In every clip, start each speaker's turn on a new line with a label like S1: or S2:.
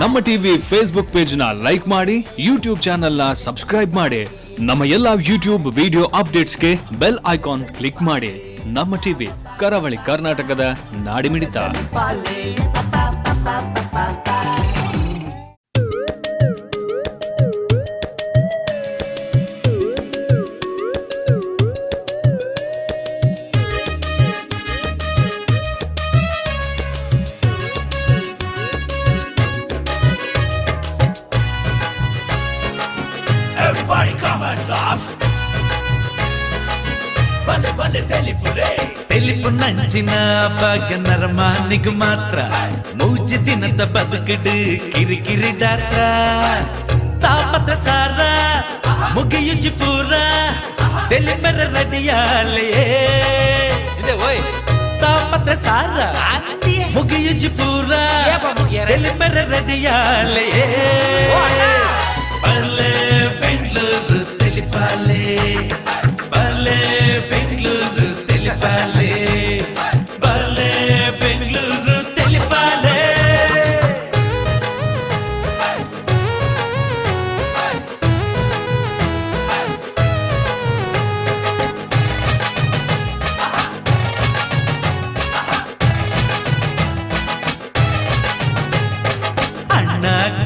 S1: ನಮ್ಮ TV Facebook page ನ like ಮಾಡಿ, ಯೂಟ್ಯೂಬ್ ಚಾನೆಲ್ ನ ಸಬ್ಸ್ಕ್ರೈಬ್ ಮಾಡಿ. ನಮ್ಮ ಎಲ್ಲಾ ಯೂಟ್ಯೂಬ್ ವಿಡಿಯೋ ಅಪ್ಡೇಟ್ಸ್ಗೆ ಬೆಲ್ ಐಕಾನ್ ಕ್ಲಿಕ್ ಮಾಡಿ. ನಮ್ಮ ಟಿವಿ ಕರಾವಳಿ ಕರ್ನಾಟಕದ ನಾಡಿಮಿಡಿತ.
S2: Everybody come and laugh. Bale bale telipure. Telipu ನಂಚಿನ ಭಾಗ್ಯ ನರಮಾನಿಗೆ ಮಾತ್ರ. ಮೂಜಿ ದಿನದ ಬದುಕಡು ಕಿರಿಕಿರಿ ಡಾತ್ರ. ತಾಪತ್ರ ಸಾರ ಮುಗಿಯುಜಿ ಪೂರ. ತೆಲಿಪರ ರಡಿಯಾಲೆ. ಇದೆ ಓಯ್. ತಾಪತ್ರ ಸಾರ ಮುಗಿಯುಜಿ ಪೂರ. ತೆಲಿಪರ ರಡಿಯಾಲೆ. ಬಲೆ ಬೆಂಗಳೂರು ತೆಲಿಪಾಲೆ, ಬಲೆ ಬೆಂಗಳೂರು ತೆಲಿಪಾಲೆ, ಬಲೆ ಬೆಂಗಳೂರು ತೆಲಿಪಾಲೆ.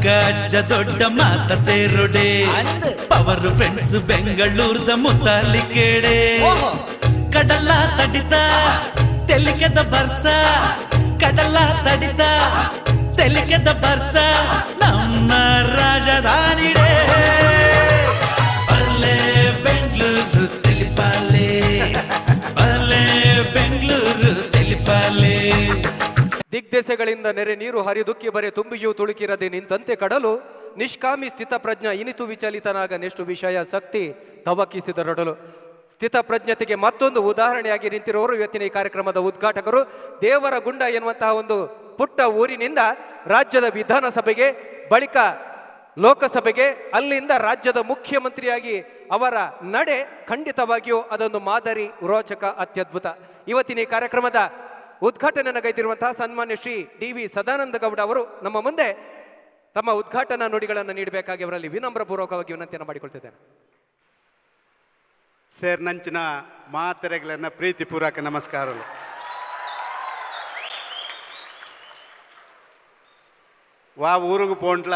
S2: ಗಜ್ಜ ದೊಡ್ಡ ಮಾತ ಸೇರುಡೆ ಪವರ್ ಫ್ರೆಂಡ್ಸ್ ಬೆಂಗಳೂರದ ಮುತಾಲಿ ಕೇಡೆ. ಕಡಲ ತಡಿತ ತೆಲಿಕೆದ ಬರ್ಸ, ಕಡಲ ತಡಿತ ತೆಲಿಕೆದ ಬರ್ಸ ನಮ್ಮ ರಾಜಧಾನಿಡೆ. ಬಲ್ಲೆ ಬೆಂಗಳೂರು ತೆಲಿಪಾಲೆ, ಬಲ್ಲೆ ಬೆಂಗಳೂರು ತೆಲಿಪಾಲೆ.
S3: ದಿಗ್ದೆಸೆಗಳಿಂದ ನೆರೆ ನೀರು ಹರಿದುಕ್ಕಿ ಬರೆ ತುಂಬಿಯೂ ತುಳುಕಿರದೆ ನಿಂತಂತೆ ಕಡಲು. ನಿಷ್ಕಾಮಿ ಸ್ಥಿತಪ್ರಜ್ಞ ಇನಿತು ವಿಚಲಿತನಾಗ ನೆಷ್ಟು ವಿಷಯ ಶಕ್ತಿ ತವಕಿಸಿದರೊಡಲು. ಸ್ಥಿತಪ್ರಜ್ಞತೆಗೆ ಮತ್ತೊಂದು ಉದಾಹರಣೆಯಾಗಿ ನಿಂತಿರುವವರು ಇವತ್ತಿನ ಈ ಕಾರ್ಯಕ್ರಮದ ಉದ್ಘಾಟಕರು. ದೇವರಗುಂಡ ಎನ್ನುವಂತಹ ಒಂದು ಪುಟ್ಟ ಊರಿನಿಂದ ರಾಜ್ಯದ ವಿಧಾನಸಭೆಗೆ, ಬಳಿಕ ಲೋಕಸಭೆಗೆ, ಅಲ್ಲಿಂದ ರಾಜ್ಯದ ಮುಖ್ಯಮಂತ್ರಿಯಾಗಿ ಅವರ ನಡೆ ಖಂಡಿತವಾಗಿಯೂ ಅದೊಂದು ಮಾದರಿ, ರೋಚಕ, ಅತ್ಯದ್ಭುತ. ಇವತ್ತಿನ ಈ ಕಾರ್ಯಕ್ರಮದ ಉದ್ಘಾಟನೆಯನ್ನು ಗೈದಿರುವಂತಹ ಸನ್ಮಾನ್ಯ ಶ್ರೀ ಡಿ.ವಿ. ಸದಾನಂದ ಗೌಡ ಅವರು ನಮ್ಮ ಮುಂದೆ ತಮ್ಮ ಉದ್ಘಾಟನಾ ನುಡಿಗಳನ್ನು ನೀಡಬೇಕಾಗಿ ಅವರಲ್ಲಿ ವಿನಮ್ರಪೂರ್ವಕವಾಗಿ ವಿನಂತಿಯನ್ನು ಮಾಡಿಕೊಳ್ತಿದ್ದೇನೆ.
S4: ಸೇರ್ ನಂಚಿನ ಮಾತೆರೆಗಳನ್ನ ಪ್ರೀತಿಪೂರ್ವಕ ನಮಸ್ಕಾರಗಳು. ವಾ ಊರಿಗೂ ಪೋಂಡ್ಲ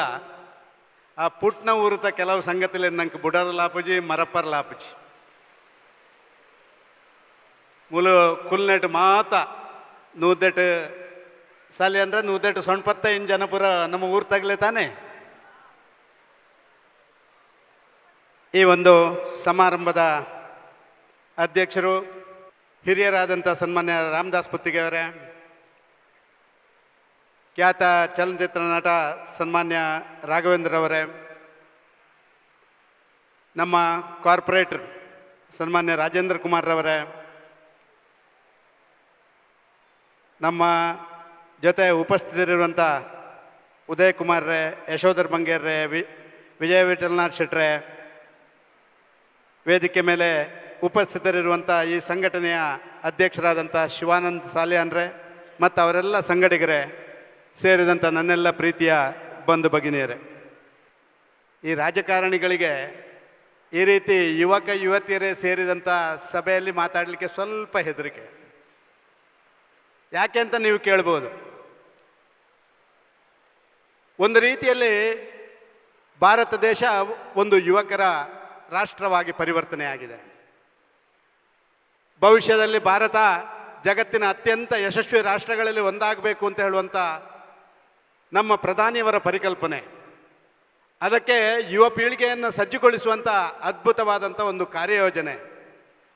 S4: ಆ ಪುಟ್ನ ಊರುತ ಕೆಲವು ಸಂಗತಿಲಿ ನಂಗೆ ಬುಡರ ಲಾಪುಜಿ ಮರಪ್ಪರ ಲಾಪುಜಿ ಮುಲು ಕುಲ್ನೆಟ್ ಮಾತ ನೂದೆಟ್ ಸಾಲಿ ಅಂದ್ರೆ ನೂದೆಟ್ ಸೊಣ್ಪತ್ತ ಜನಪುರ ನಮ್ಮ ಊರು ತಗಲೆ ತಾನೆ. ಈ ಒಂದು ಸಮಾರಂಭದ ಅಧ್ಯಕ್ಷರು ಹಿರಿಯರಾದಂಥ ಸನ್ಮಾನ್ಯ ರಾಮದಾಸ್ ಪುತ್ತಿಗೆ ಅವರೇ, ಖ್ಯಾತ ಚಲನಚಿತ್ರ ನಟ ಸನ್ಮಾನ್ಯ ರಾಘವೇಂದ್ರ ಅವರೇ, ನಮ್ಮ ಕಾರ್ಪೊರೇಟರ್ ಸನ್ಮಾನ್ಯ ರಾಜೇಂದ್ರ ಕುಮಾರ್ ಅವರೇ, ನಮ್ಮ ಜೊತೆ ಉಪಸ್ಥಿತರಿರುವಂಥ ಉದಯ್ ಕುಮಾರ್ರೇ, ಯಶೋಧರ್ ಬಂಗೇರ್ರೇ, ವಿಜಯ ವಿಠಲನಾಥ್ ಶೆಟ್ರೆ, ವೇದಿಕೆ ಮೇಲೆ ಉಪಸ್ಥಿತರಿರುವಂಥ ಈ ಸಂಘಟನೆಯ ಅಧ್ಯಕ್ಷರಾದಂಥ ಶಿವಾನಂದ್ ಸಾಲಿಯಾನ್ರೇ ಮತ್ತು ಅವರೆಲ್ಲ ಸಂಘಟಕರೇ ಸೇರಿದಂಥ ನನ್ನೆಲ್ಲ ಪ್ರೀತಿಯ ಬಂಧು ಭಗಿನಿಯರೇ, ಈ ರಾಜಕಾರಣಿಗಳಿಗೆ ಈ ರೀತಿ ಯುವಕ ಯುವತಿಯರೇ ಸೇರಿದಂಥ ಸಭೆಯಲ್ಲಿ ಮಾತಾಡಲಿಕ್ಕೆ ಸ್ವಲ್ಪ ಹೆದರಿಕೆ. ಯಾಕೆ ಅಂತ ನೀವು ಕೇಳ್ಬೋದು. ಒಂದು ರೀತಿಯಲ್ಲಿ ಭಾರತ ದೇಶ ಒಂದು ಯುವಕರ ರಾಷ್ಟ್ರವಾಗಿ ಪರಿವರ್ತನೆಯಾಗಿದೆ. ಭವಿಷ್ಯದಲ್ಲಿ ಭಾರತ ಜಗತ್ತಿನ ಅತ್ಯಂತ ಯಶಸ್ವಿ ರಾಷ್ಟ್ರಗಳಲ್ಲಿ ಒಂದಾಗಬೇಕು ಅಂತ ಹೇಳುವಂಥ ನಮ್ಮ ಪ್ರಧಾನಿಯವರ ಪರಿಕಲ್ಪನೆ. ಅದಕ್ಕೆ ಯುವ ಪೀಳಿಗೆಯನ್ನು ಸಜ್ಜುಗೊಳಿಸುವಂಥ ಅದ್ಭುತವಾದಂಥ ಒಂದು ಕಾರ್ಯಯೋಜನೆ.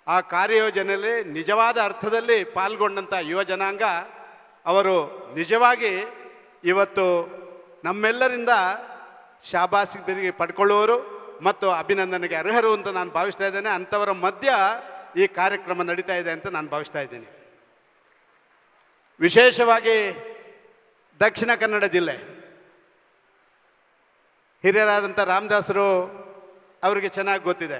S4: ಆ ಕಾರ್ಯಯೋಜನೆಯಲ್ಲಿ ನಿಜವಾದ ಅರ್ಥದಲ್ಲಿ ಪಾಲ್ಗೊಂಡಂಥ ಯುವ ಜನಾಂಗ ಅವರು ನಿಜವಾಗಿ ಇವತ್ತು ನಮ್ಮೆಲ್ಲರಿಂದ ಶಾಬಾಸಿಗೆ ಪಡ್ಕೊಳ್ಳುವವರು ಮತ್ತು ಅಭಿನಂದನೆಗೆ ಅರ್ಹರು ಅಂತ ನಾನು ಭಾವಿಸ್ತಾ ಇದ್ದೇನೆ. ಅಂಥವರ ಮಧ್ಯ ಈ ಕಾರ್ಯಕ್ರಮ ನಡೀತಾ ಇದೆ ಅಂತ ನಾನು ಭಾವಿಸ್ತಾ ಇದ್ದೀನಿ. ವಿಶೇಷವಾಗಿ ದಕ್ಷಿಣ ಕನ್ನಡ ಜಿಲ್ಲೆ ಹಿರಿಯರಾದಂಥ ರಾಮದಾಸರು ಅವರಿಗೆ ಚೆನ್ನಾಗಿ ಗೊತ್ತಿದೆ.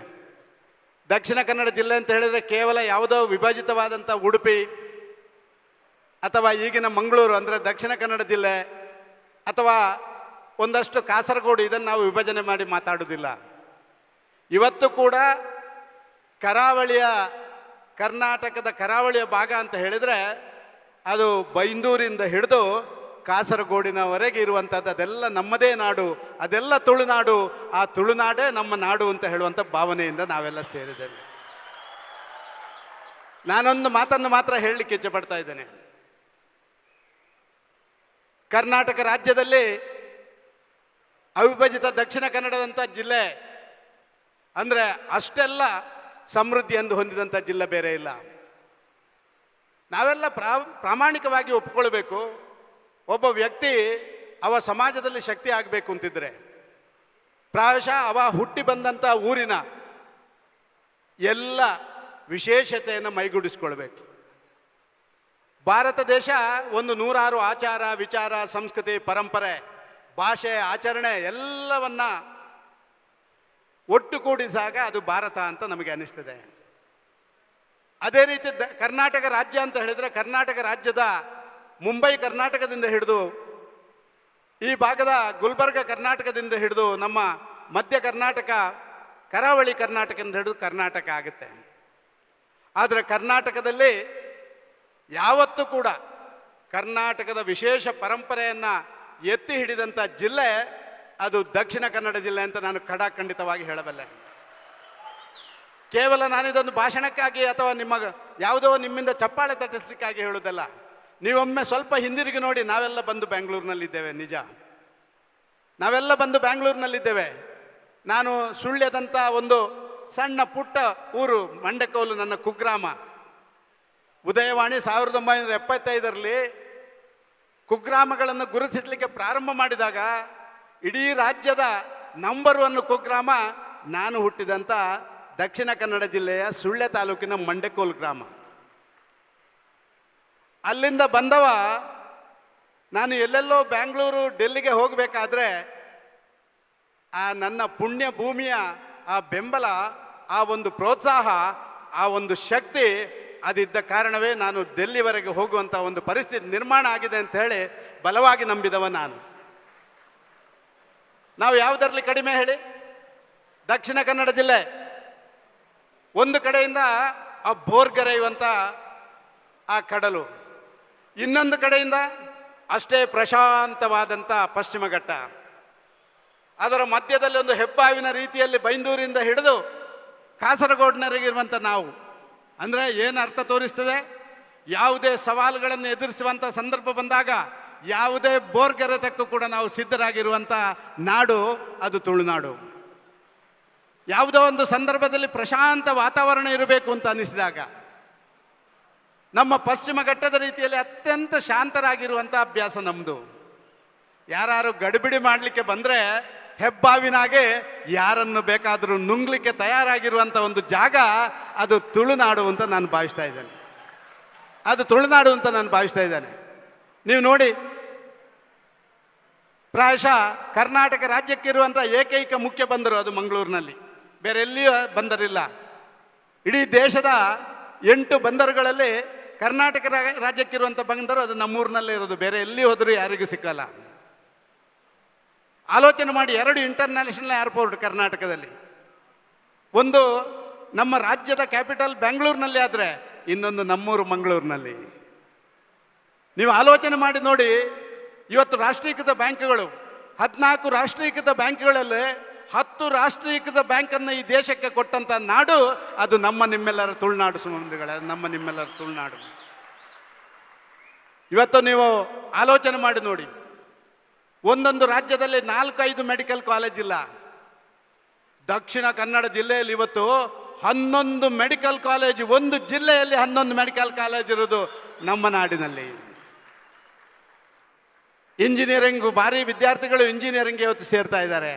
S4: ದಕ್ಷಿಣ ಕನ್ನಡ ಜಿಲ್ಲೆ ಅಂತ ಹೇಳಿದರೆ ಕೇವಲ ಯಾವುದೋ ವಿಭಜಿತವಾದಂಥ ಉಡುಪಿ ಅಥವಾ ಈಗಿನ ಮಂಗಳೂರು ಅಂದರೆ ದಕ್ಷಿಣ ಕನ್ನಡ ಜಿಲ್ಲೆ ಅಥವಾ ಒಂದಷ್ಟು ಕಾಸರಗೋಡು, ಇದನ್ನು ನಾವು ವಿಭಜನೆ ಮಾಡಿ ಮಾತಾಡೋದಿಲ್ಲ. ಇವತ್ತು ಕೂಡ ಕರ್ನಾಟಕದ ಕರಾವಳಿಯ ಭಾಗ ಅಂತ ಹೇಳಿದರೆ ಅದು ಬೈಂದೂರಿಂದ ಹಿಡಿದು ಕಾಸರಗೋಡಿನವರೆಗೆ ಇರುವಂಥದ್ದು ಅದೆಲ್ಲ ನಮ್ಮದೇ ನಾಡು, ಅದೆಲ್ಲ ತುಳುನಾಡು, ಆ ತುಳುನಾಡೇ ನಮ್ಮ ನಾಡು ಅಂತ ಹೇಳುವಂಥ ಭಾವನೆಯಿಂದ ನಾವೆಲ್ಲ ಸೇರಿದ್ದೇವೆ. ನಾನೊಂದು ಮಾತನ್ನು ಮಾತ್ರ ಹೇಳಲಿಕ್ಕೆ ಇಚ್ಛೆ ಪಡ್ತಾ ಇದ್ದೇನೆ. ಕರ್ನಾಟಕ ರಾಜ್ಯದಲ್ಲಿ ಅವಿಭಜಿತ ದಕ್ಷಿಣ ಕನ್ನಡದಂಥ ಜಿಲ್ಲೆ ಅಂದರೆ ಅಷ್ಟೆಲ್ಲ ಸಮೃದ್ಧಿಯನ್ನು ಹೊಂದಿದಂಥ ಜಿಲ್ಲೆ ಬೇರೆ ಇಲ್ಲ. ನಾವೆಲ್ಲ ಪ್ರಾಮಾಣಿಕವಾಗಿ ಒಪ್ಕೊಳ್ಬೇಕು. ಒಬ್ಬ ವ್ಯಕ್ತಿ ಅವ ಸಮಾಜದಲ್ಲಿ ಶಕ್ತಿ ಆಗಬೇಕು ಅಂತಿದ್ರೆ ಪ್ರಾಯಶಃ ಅವ ಹುಟ್ಟಿ ಬಂದಂಥ ಊರಿನ ಎಲ್ಲ ವಿಶೇಷತೆಯನ್ನು ಮೈಗೂಡಿಸ್ಕೊಳ್ಬೇಕು. ಭಾರತ ದೇಶ ಒಂದು 106 ಆಚಾರ ವಿಚಾರ ಸಂಸ್ಕೃತಿ ಪರಂಪರೆ ಭಾಷೆ ಆಚರಣೆ ಎಲ್ಲವನ್ನ ಒಟ್ಟುಗೂಡಿಸಿದಾಗ ಅದು ಭಾರತ ಅಂತ ನಮಗೆ ಅನಿಸ್ತದೆ. ಅದೇ ರೀತಿ ಕರ್ನಾಟಕ ರಾಜ್ಯ ಅಂತ ಹೇಳಿದರೆ ಕರ್ನಾಟಕ ರಾಜ್ಯದ ಮುಂಬೈ ಕರ್ನಾಟಕದಿಂದ ಹಿಡಿದು ಈ ಭಾಗದ ಗುಲ್ಬರ್ಗ ಕರ್ನಾಟಕದಿಂದ ಹಿಡಿದು ನಮ್ಮ ಮಧ್ಯ ಕರ್ನಾಟಕ ಕರಾವಳಿ ಕರ್ನಾಟಕದಿಂದ ಹಿಡಿದು ಕರ್ನಾಟಕ ಆಗುತ್ತೆ. ಆದರೆ ಕರ್ನಾಟಕದಲ್ಲಿ ಯಾವತ್ತೂ ಕೂಡ ಕರ್ನಾಟಕದ ವಿಶೇಷ ಪರಂಪರೆಯನ್ನು ಎತ್ತಿ ಹಿಡಿದಂಥ ಜಿಲ್ಲೆ ಅದು ದಕ್ಷಿಣ ಕನ್ನಡ ಜಿಲ್ಲೆ ಅಂತ ನಾನು ಖಡಾಖಂಡಿತವಾಗಿ ಹೇಳಬಲ್ಲೆ. ಕೇವಲ ನಾನಿದೊಂದು ಭಾಷಣಕ್ಕಾಗಿ ಅಥವಾ ಯಾವುದೋ ನಿಮ್ಮಿಂದ ಚಪ್ಪಾಳೆ ತಟ್ಟಿಸ್ಲಿಕ್ಕಾಗಿ ಹೇಳೋದಲ್ಲ. ನೀವೊಮ್ಮೆ ಸ್ವಲ್ಪ ಹಿಂದಿರುಗಿ ನೋಡಿ, ನಾವೆಲ್ಲ ಬಂದು ಬೆಂಗಳೂರಿನಲ್ಲಿದ್ದೇವೆ. ನಿಜ, ನಾವೆಲ್ಲ ಬಂದು ಬೆಂಗಳೂರಿನಲ್ಲಿದ್ದೇವೆ. ನಾನು ಸುಳ್ಯದಂಥ ಒಂದು ಸಣ್ಣ ಪುಟ್ಟ ಊರು ಮಂಡಕೋಲು ನನ್ನ ಕುಗ್ರಾಮ. ಉದಯವಾಣಿ 1975ರಲ್ಲಿ ಕುಗ್ರಾಮಗಳನ್ನು ಗುರುತಿಸಲಿಕ್ಕೆ ಪ್ರಾರಂಭ ಮಾಡಿದಾಗ ಇಡೀ ರಾಜ್ಯದ ನಂಬರ್ 1 ಕುಗ್ರಾಮ ನಾನು ಹುಟ್ಟಿದಂಥ ದಕ್ಷಿಣ ಕನ್ನಡ ಜಿಲ್ಲೆಯ ಸುಳ್ಯ ತಾಲೂಕಿನ ಮಂಡಕೋಲ್ ಗ್ರಾಮ. ಅಲ್ಲಿಂದ ಬಂದವ ನಾನು ಎಲ್ಲೆಲ್ಲೋ ಬೆಂಗಳೂರು ಡೆಲ್ಲಿಗೆ ಹೋಗಬೇಕಾದ್ರೆ ಆ ನನ್ನ ಪುಣ್ಯ ಭೂಮಿಯ ಆ ಬೆಂಬಲ, ಆ ಒಂದು ಪ್ರೋತ್ಸಾಹ, ಆ ಒಂದು ಶಕ್ತಿ ಅದಿದ್ದ ಕಾರಣವೇ ನಾನು ಡೆಲ್ಲಿವರೆಗೆ ಹೋಗುವಂಥ ಒಂದು ಪರಿಸ್ಥಿತಿ ನಿರ್ಮಾಣ ಆಗಿದೆ ಅಂತ ಹೇಳಿ ಬಲವಾಗಿ ನಂಬಿದವ ನಾನು. ನಾವು ಯಾವುದರಲ್ಲಿ ಕಡಿಮೆ ಹೇಳಿ? ದಕ್ಷಿಣ ಕನ್ನಡ ಜಿಲ್ಲೆ ಒಂದು ಕಡೆಯಿಂದ ಆ ಬೋರ್ಗರೆಯುವಂಥ ಆ ಕಡಲು, ಇನ್ನೊಂದು ಕಡೆಯಿಂದ ಅಷ್ಟೇ ಪ್ರಶಾಂತವಾದಂಥ ಪಶ್ಚಿಮ ಘಟ್ಟ, ಅದರ ಮಧ್ಯದಲ್ಲಿ ಒಂದು ಹೆಬ್ಬಾವಿನ ರೀತಿಯಲ್ಲಿ ಬೈಂದೂರಿಂದ ಹಿಡಿದು ಕಾಸರಗೋಡಿನವರೆಗಿರುವಂಥ ನಾವು. ಅಂದರೆ ಏನು ಅರ್ಥ ತೋರಿಸ್ತದೆ? ಯಾವುದೇ ಸವಾಲುಗಳನ್ನು ಎದುರಿಸುವಂಥ ಸಂದರ್ಭ ಬಂದಾಗ ಯಾವುದೇ ಬೋರ್ಗರೆತಕ್ಕೂ ಕೂಡ ನಾವು ಸಿದ್ಧರಾಗಿರುವಂಥ ನಾಡು ಅದು ತುಳುನಾಡು. ಯಾವುದೋ ಒಂದು ಸಂದರ್ಭದಲ್ಲಿ ಪ್ರಶಾಂತ ವಾತಾವರಣ ಇರಬೇಕು ಅಂತ ಅನ್ನಿಸಿದಾಗ ನಮ್ಮ ಪಶ್ಚಿಮ ಘಟ್ಟದ ರೀತಿಯಲ್ಲಿ ಅತ್ಯಂತ ಶಾಂತರಾಗಿರುವಂಥ ಅಭ್ಯಾಸ ನಮ್ಮದು. ಯಾರು ಗಡಿಬಿಡಿ ಮಾಡಲಿಕ್ಕೆ ಬಂದರೆ ಹೆಬ್ಬಾವಿನಾಗೆ ಯಾರನ್ನು ಬೇಕಾದರೂ ನುಂಗ್ಲಿಕ್ಕೆ ತಯಾರಾಗಿರುವಂಥ ಒಂದು ಜಾಗ ಅದು ತುಳುನಾಡು ಅಂತ ನಾನು ಭಾವಿಸ್ತಾ ಇದ್ದೇನೆ. ಅದು ತುಳುನಾಡು ಅಂತ ನಾನು ಭಾವಿಸ್ತಾ ಇದ್ದೇನೆ. ನೀವು ನೋಡಿ, ಪ್ರಾಯಶಃ ಕರ್ನಾಟಕ ರಾಜ್ಯಕ್ಕಿರುವಂಥ ಏಕೈಕ ಮುಖ್ಯ ಬಂದರು ಅದು ಮಂಗಳೂರಿನಲ್ಲಿ, ಬೇರೆ ಎಲ್ಲಿಯೂ ಬಂದರಿಲ್ಲ. ಇಡೀ ದೇಶದ 8 ಬಂದರುಗಳಲ್ಲಿ ಕರ್ನಾಟಕ ರಾಜ್ಯಕ್ಕಿರುವಂಥ ಬಂದರು ಅದು ನಮ್ಮೂರಿನಲ್ಲೇ ಇರೋದು, ಬೇರೆ ಎಲ್ಲಿ ಹೋದರೂ ಯಾರಿಗೂ ಸಿಕ್ಕಲ್ಲ. ಆಲೋಚನೆ ಮಾಡಿ, 2 ಇಂಟರ್ನ್ಯಾಷನಲ್ ಏರ್ಪೋರ್ಟ್ ಕರ್ನಾಟಕದಲ್ಲಿ, ಒಂದು ನಮ್ಮ ರಾಜ್ಯದ ಕ್ಯಾಪಿಟಲ್ ಬೆಂಗಳೂರಿನಲ್ಲಿ ಆದರೆ ಇನ್ನೊಂದು ನಮ್ಮೂರು ಮಂಗಳೂರಿನಲ್ಲಿ. ನೀವು ಆಲೋಚನೆ ಮಾಡಿ ನೋಡಿ, ಇವತ್ತು ರಾಷ್ಟ್ರೀಕೃತ ಬ್ಯಾಂಕ್ಗಳು 14 ರಾಷ್ಟ್ರೀಕೃತ ಬ್ಯಾಂಕ್ಗಳಲ್ಲಿ 10 ರಾಷ್ಟ್ರೀಕೃತ ಬ್ಯಾಂಕನ್ನು ಈ ದೇಶಕ್ಕೆ ಕೊಟ್ಟಂಥ ನಾಡು ಅದು ನಮ್ಮ ನಿಮ್ಮೆಲ್ಲರ ತುಳುನಾಡು ಸಂಬಂಧಿಗಳ, ನಮ್ಮ ನಿಮ್ಮೆಲ್ಲರ ತುಳುನಾಡು. ಇವತ್ತು ನೀವು ಆಲೋಚನೆ ಮಾಡಿ ನೋಡಿ, ಒಂದೊಂದು ರಾಜ್ಯದಲ್ಲಿ 4-5 ಮೆಡಿಕಲ್ ಕಾಲೇಜ್ ಇಲ್ಲ. ದಕ್ಷಿಣ ಕನ್ನಡ ಜಿಲ್ಲೆಯಲ್ಲಿ ಇವತ್ತು 11 ಮೆಡಿಕಲ್ ಕಾಲೇಜ್, ಒಂದು ಜಿಲ್ಲೆಯಲ್ಲಿ 11 ಮೆಡಿಕಲ್ ಕಾಲೇಜ್ ಇರೋದು ನಮ್ಮ ನಾಡಿನಲ್ಲಿ. ಇಂಜಿನಿಯರಿಂಗ್ ಭಾರಿ ವಿದ್ಯಾರ್ಥಿಗಳು ಇಂಜಿನಿಯರಿಂಗ್ ಇವತ್ತು ಸೇರ್ತಾ ಇದ್ದಾರೆ.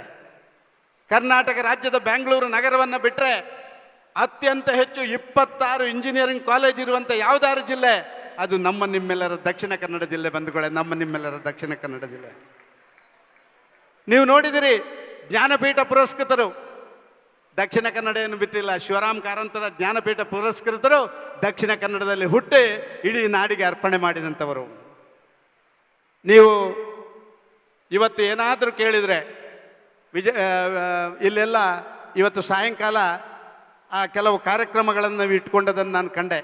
S4: ಕರ್ನಾಟಕ ರಾಜ್ಯದ ಬೆಂಗಳೂರು ನಗರವನ್ನು ಬಿಟ್ಟರೆ ಅತ್ಯಂತ ಹೆಚ್ಚು 26 ಇಂಜಿನಿಯರಿಂಗ್ ಕಾಲೇಜ್ ಇರುವಂಥ ಯಾವುದಾದ್ರು ಜಿಲ್ಲೆ ಅದು ನಮ್ಮ ನಿಮ್ಮೆಲ್ಲರ ದಕ್ಷಿಣ ಕನ್ನಡ ಜಿಲ್ಲೆ. ಬಂಧುಗಳೇ, ನಮ್ಮ ನಿಮ್ಮೆಲ್ಲರ ದಕ್ಷಿಣ ಕನ್ನಡ ಜಿಲ್ಲೆ. ನೀವು ನೋಡಿದಿರಿ, ಜ್ಞಾನಪೀಠ ಪುರಸ್ಕೃತರು ದಕ್ಷಿಣ ಕನ್ನಡ ಏನು ಬಿಟ್ಟಿಲ್ಲ. ಶಿವರಾಮ್ ಕಾರಂತರ ಜ್ಞಾನಪೀಠ ಪುರಸ್ಕೃತರು ದಕ್ಷಿಣ ಕನ್ನಡದಲ್ಲಿ ಹುಟ್ಟಿ ಇಡೀ ನಾಡಿಗೆ ಅರ್ಪಣೆ ಮಾಡಿದಂಥವರು. ನೀವು ಇವತ್ತು ಏನಾದರೂ ಕೇಳಿದರೆ ಇಲ್ಲೆಲ್ಲ ಇವತ್ತು ಸಾಯಂಕಾಲ ಆ ಕೆಲವು ಕಾರ್ಯಕ್ರಮಗಳನ್ನು ಇಟ್ಕೊಂಡದನ್ನು ನಾನು ಕಂಡೆ.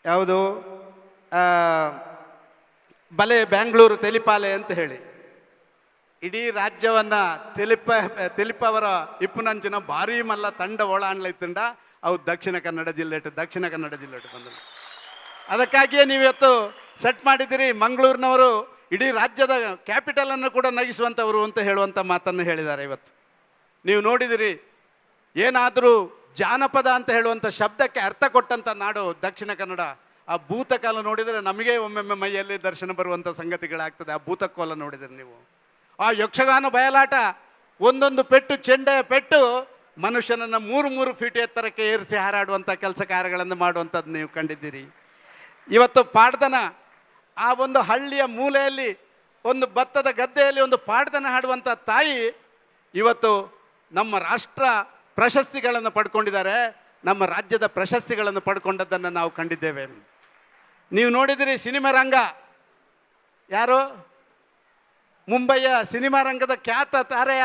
S4: ಯಾವುದು ಬಲೆ ಬೆಂಗಳೂರು ತೆಲಿಪಾಲೆ ಅಂತ ಹೇಳಿ ಇಡೀ ರಾಜ್ಯವನ್ನು ತೆಲಿಪವರ ಇಪ್ಪುನಂಚಿನ ಭಾರೀ ಮಲ್ಲ ತಂಡ ಒಳಾಣ್ಲೈತಂಡ ಅವು ದಕ್ಷಿಣ ಕನ್ನಡ ಜಿಲ್ಲೆ ಬಂದರು. ಅದಕ್ಕಾಗಿಯೇ ನೀವಿವತ್ತು ಸೆಟ್ ಮಾಡಿದ್ದೀರಿ. ಮಂಗಳೂರಿನವರು ಇಡೀ ರಾಜ್ಯದ ಕ್ಯಾಪಿಟಲನ್ನು ಕೂಡ ನಗಿಸುವಂಥವರು ಅಂತ ಹೇಳುವಂಥ ಮಾತನ್ನು ಹೇಳಿದ್ದಾರೆ. ಇವತ್ತು ನೀವು ನೋಡಿದಿರಿ, ಏನಾದರೂ ಜಾನಪದ ಅಂತ ಹೇಳುವಂಥ ಶಬ್ದಕ್ಕೆ ಅರ್ಥ ಕೊಟ್ಟಂಥ ನಾಡು ದಕ್ಷಿಣ ಕನ್ನಡ. ಆ ಭೂತಕಾಲ ನೋಡಿದರೆ ನಮಗೆ ಒಮ್ಮೊಮ್ಮೆ ಮೈಯಲ್ಲಿ ದರ್ಶನ ಬರುವಂಥ ಸಂಗತಿಗಳಾಗ್ತದೆ. ಆ ಭೂತಕೋಲ ನೋಡಿದರೆ ನೀವು, ಆ ಯಕ್ಷಗಾನ ಬಯಲಾಟ, ಒಂದೊಂದು ಪೆಟ್ಟು, ಚೆಂಡೆಯ ಪೆಟ್ಟು ಮನುಷ್ಯನನ್ನು 3 ಫೀಟ್ ಎತ್ತರಕ್ಕೆ ಏರಿಸಿ ಹಾರಾಡುವಂಥ ಕೆಲಸ ಕಾರ್ಯಗಳನ್ನು ಮಾಡುವಂಥದ್ದು ನೀವು ಕಂಡಿದ್ದೀರಿ. ಇವತ್ತು ಪಾಡ್ದನ, ಆ ಒಂದು ಹಳ್ಳಿಯ ಮೂಲೆಯಲ್ಲಿ ಒಂದು ಭತ್ತದ ಗದ್ದೆಯಲ್ಲಿ ಒಂದು ಪಾಡ್ದನ ಹಾಡುವಂಥ ತಾಯಿ ಇವತ್ತು ನಮ್ಮ ರಾಷ್ಟ್ರ ಪ್ರಶಸ್ತಿಗಳನ್ನು ಪಡ್ಕೊಂಡಿದ್ದಾರೆ. ನಮ್ಮ ರಾಜ್ಯದ ಪ್ರಶಸ್ತಿಗಳನ್ನು ಪಡ್ಕೊಂಡದ್ದನ್ನು ನಾವು ಕಂಡಿದ್ದೇವೆ. ನೀವು ನೋಡಿದಿರಿ ಸಿನಿಮಾ ರಂಗ, ಯಾರು ಮುಂಬೈಯ ಸಿನಿಮಾ ರಂಗದ ಖ್ಯಾತ ತಾರೆ